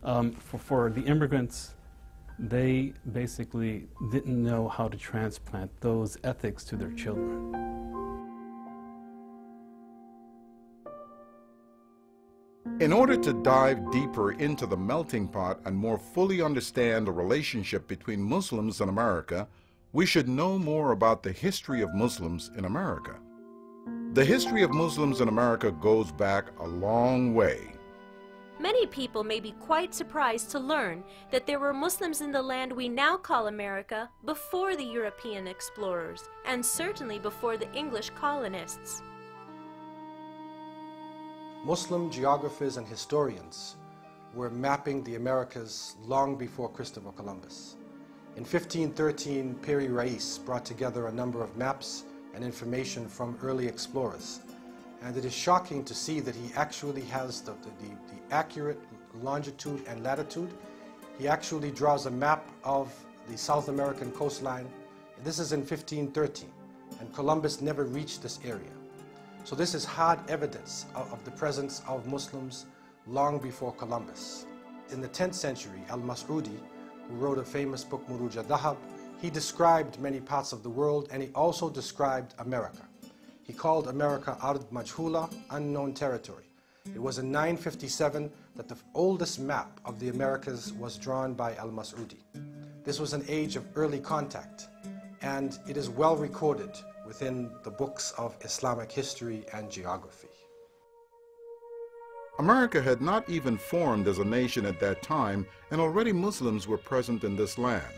For the immigrants, they basically didn't know how to transplant those ethics to their children. In order to dive deeper into the melting pot and more fully understand the relationship between Muslims and America, we should know more about the history of Muslims in America. The history of Muslims in America goes back a long way. Many people may be quite surprised to learn that there were Muslims in the land we now call America before the European explorers, and certainly before the English colonists. Muslim geographers and historians were mapping the Americas long before Christopher Columbus. In 1513, Piri Reis brought together a number of maps and information from early explorers. And it is shocking to see that he actually has the accurate longitude and latitude. He actually draws a map of the South American coastline. This is in 1513, and Columbus never reached this area. So this is hard evidence of the presence of Muslims long before Columbus. In the 10th century, Al-Mas'udi, who wrote a famous book, Muruj al-Dahab, he described many parts of the world, and he also described America. He called America Ard Majhula, unknown territory. It was in 957 that the oldest map of the Americas was drawn by Al-Mas'udi. This was an age of early contact, and it is well recorded within the books of Islamic history and geography. America had not even formed as a nation at that time, and already Muslims were present in this land.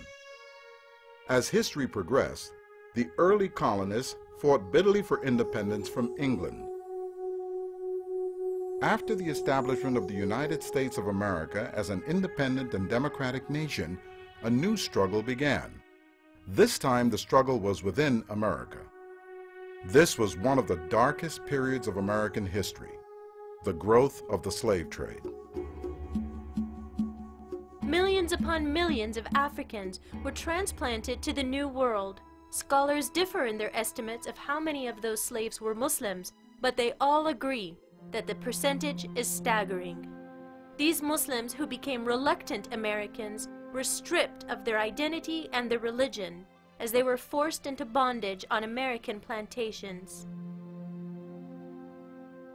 As history progressed, the early colonists fought bitterly for independence from England. After the establishment of the United States of America as an independent and democratic nation, a new struggle began. This time the struggle was within America. This was one of the darkest periods of American history, the growth of the slave trade. Millions upon millions of Africans were transplanted to the New World. Scholars differ in their estimates of how many of those slaves were Muslims, but they all agree that the percentage is staggering. These Muslims who became reluctant Americans were stripped of their identity and their religion, as they were forced into bondage on American plantations.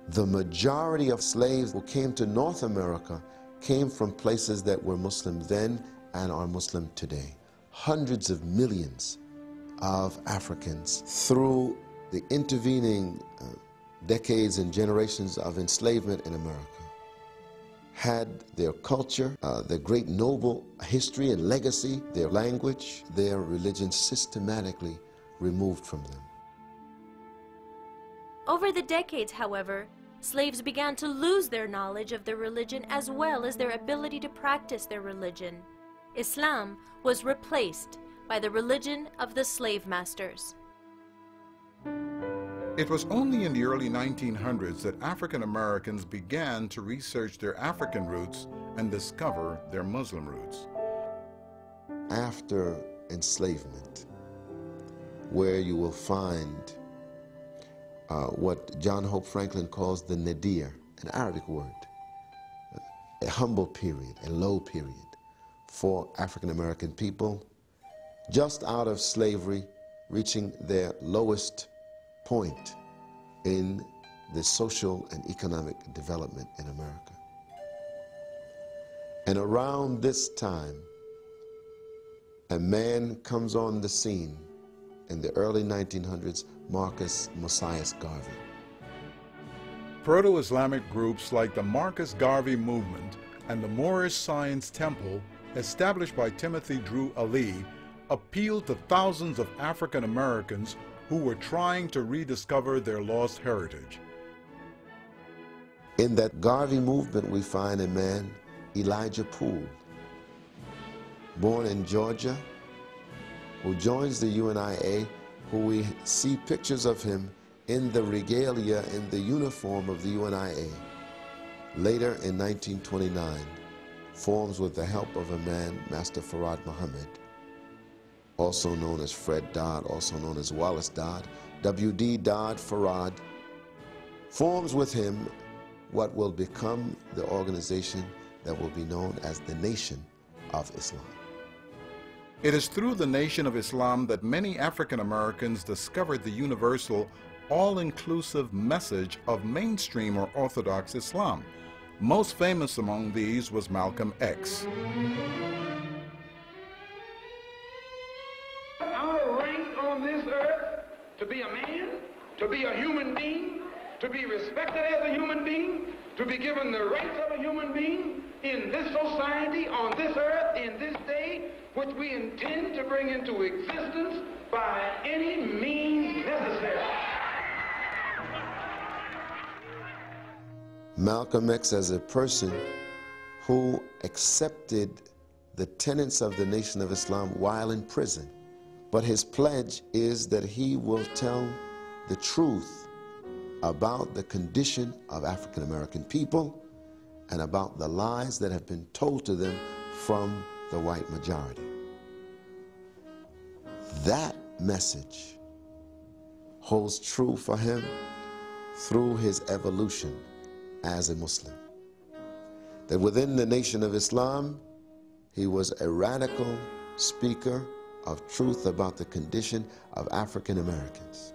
The majority of slaves who came to North America came from places that were Muslim then and are Muslim today. Hundreds of millions of Africans, through the intervening decades and generations of enslavement in America, had their culture, their great noble history and legacy, their language, their religion systematically removed from them. Over the decades, however, slaves began to lose their knowledge of their religion as well as their ability to practice their religion. Islam was replaced by the religion of the slave masters. It was only in the early 1900s that African Americans began to research their African roots and discover their Muslim roots. After enslavement, where you will find what John Hope Franklin calls the nadir, an Arabic word, a humble period, a low period for African American people, just out of slavery, reaching their lowest point in the social and economic development in America. And around this time, a man comes on the scene in the early 1900s, Marcus Mosias Garvey. Proto-Islamic groups like the Marcus Garvey movement and the Moorish Science Temple, established by Timothy Drew Ali, appealed to thousands of African Americans who were trying to rediscover their lost heritage. In that Garvey movement, we find a man, Elijah Poole, born in Georgia, who joins the UNIA, who we see pictures of him in the regalia, in the uniform of the UNIA. Later in 1929, forms with the help of a man, Master Farad Muhammad, also known as Fred Dodd, also known as Wallace Dodd, W.D. Dodd Farad, forms with him what will become the organization that will be known as the Nation of Islam. It is through the Nation of Islam that many African Americans discovered the universal, all-inclusive message of mainstream or Orthodox Islam. Most famous among these was Malcolm X. Our rank on this earth, to be a man, to be a human being, to be respected as a human being, to be given the rights of a human being in this society, on this earth, in this day, which we intend to bring into existence by any means necessary. Malcolm X as a person who accepted the tenets of the Nation of Islam while in prison. But his pledge is that he will tell the truth about the condition of African American people and about the lies that have been told to them from the white majority. That message holds true for him through his evolution as a Muslim. That within the Nation of Islam, he was a radical speaker of truth about the condition of African Americans,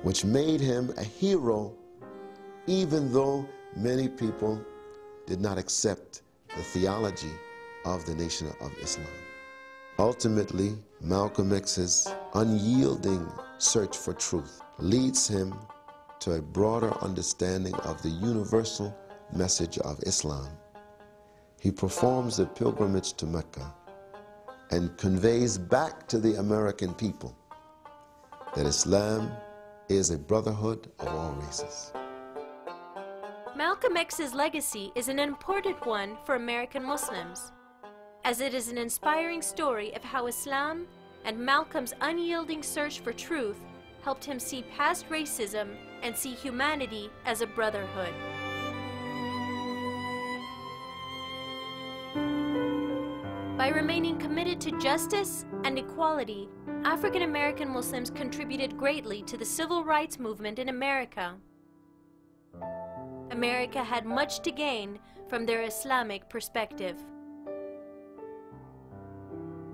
which made him a hero even though many people did not accept the theology of the Nation of Islam. Ultimately, Malcolm X's unyielding search for truth leads him to a broader understanding of the universal message of Islam. He performs the pilgrimage to Mecca and conveys back to the American people that Islam is a brotherhood of all races. Malcolm X's legacy is an important one for American Muslims, as it is an inspiring story of how Islam and Malcolm's unyielding search for truth helped him see past racism and see humanity as a brotherhood. By remaining committed to justice and equality, African American Muslims contributed greatly to the civil rights movement in America. America had much to gain from their Islamic perspective.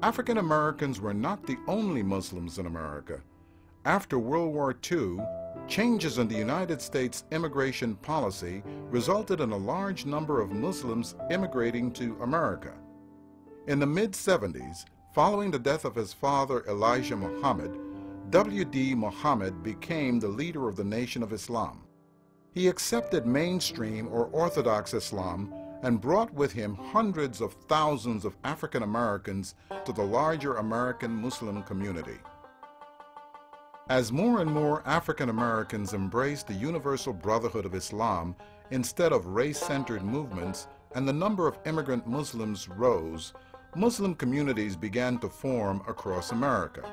African Americans were not the only Muslims in America. After World War II, changes in the United States immigration policy resulted in a large number of Muslims immigrating to America. In the mid-70s, following the death of his father Elijah Muhammad, W.D. Muhammad became the leader of the Nation of Islam. He accepted mainstream or Orthodox Islam and brought with him hundreds of thousands of African Americans to the larger American Muslim community. As more and more African Americans embraced the universal brotherhood of Islam instead of race-centered movements and the number of immigrant Muslims rose, Muslim communities began to form across America.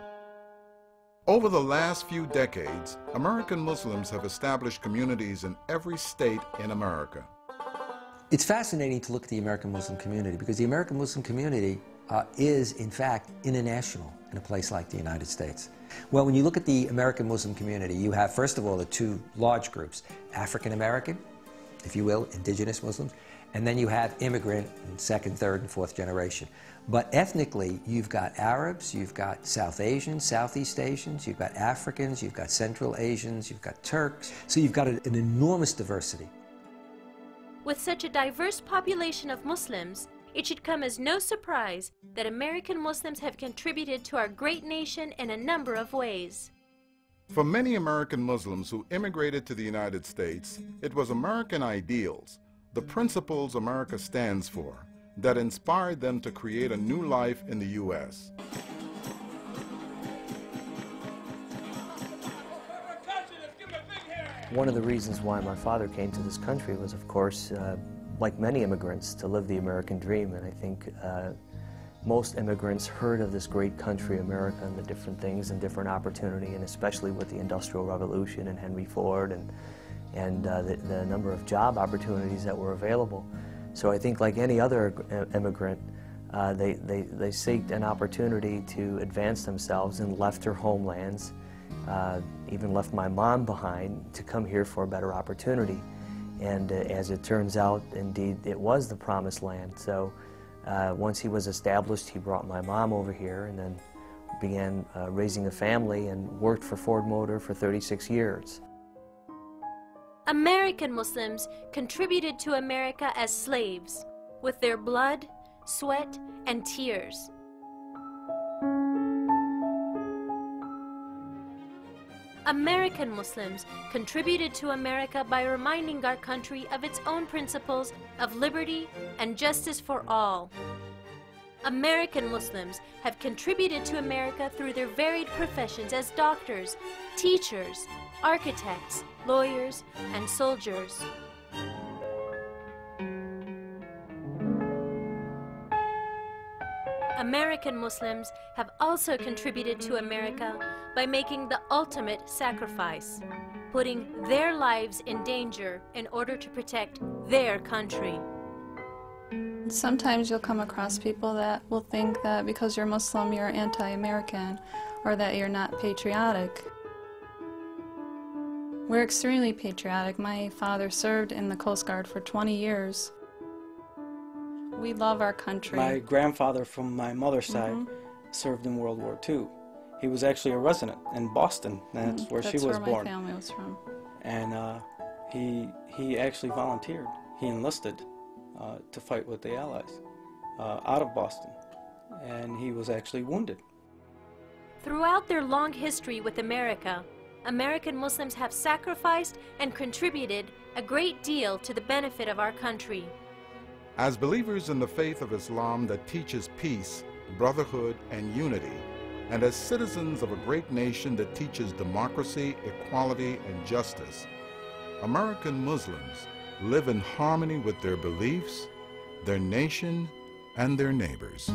Over the last few decades, American Muslims have established communities in every state in America. It's fascinating to look at the American Muslim community because the American Muslim community is, in fact, international in a place like the United States. Well, when you look at the American Muslim community, you have, first of all, the two large groups, African American, if you will, indigenous Muslims, and then you have immigrant in second, third, and fourth generation. But ethnically, you've got Arabs, you've got South Asians, Southeast Asians, you've got Africans, you've got Central Asians, you've got Turks. So you've got an enormous diversity. With such a diverse population of Muslims, it should come as no surprise that American Muslims have contributed to our great nation in a number of ways. For many American Muslims who immigrated to the United States, it was American ideals, the principles America stands for, that inspired them to create a new life in the U.S. One of the reasons why my father came to this country was, of course, like many immigrants, to live the American dream. And I think most immigrants heard of this great country, America, and the different things and different opportunity, and especially with the Industrial Revolution and Henry Ford and the number of job opportunities that were available. So I think like any other immigrant, they seeked an opportunity to advance themselves and left their homelands, even left my mom behind to come here for a better opportunity. And as it turns out, indeed, it was the promised land. So once he was established, he brought my mom over here and then began raising a family and worked for Ford Motor for 36 years. American Muslims contributed to America as slaves, with their blood, sweat, and tears. American Muslims contributed to America by reminding our country of its own principles of liberty and justice for all. American Muslims have contributed to America through their varied professions as doctors, teachers, architects, lawyers, and soldiers. American Muslims have also contributed to America by making the ultimate sacrifice, putting their lives in danger in order to protect their country. Sometimes you'll come across people that will think that because you're Muslim, you're anti-American, or that you're not patriotic. We're extremely patriotic. My father served in the Coast Guard for 20 years. We love our country. My grandfather from my mother's side served in World War II. He was actually a resident in Boston. That's where she was born. That's where my family was from. And he actually volunteered. He enlisted to fight with the Allies out of Boston. And he was actually wounded. Throughout their long history with America, American Muslims have sacrificed and contributed a great deal to the benefit of our country. As believers in the faith of Islam that teaches peace, brotherhood, and unity, and as citizens of a great nation that teaches democracy, equality, and justice, American Muslims live in harmony with their beliefs, their nation, and their neighbors.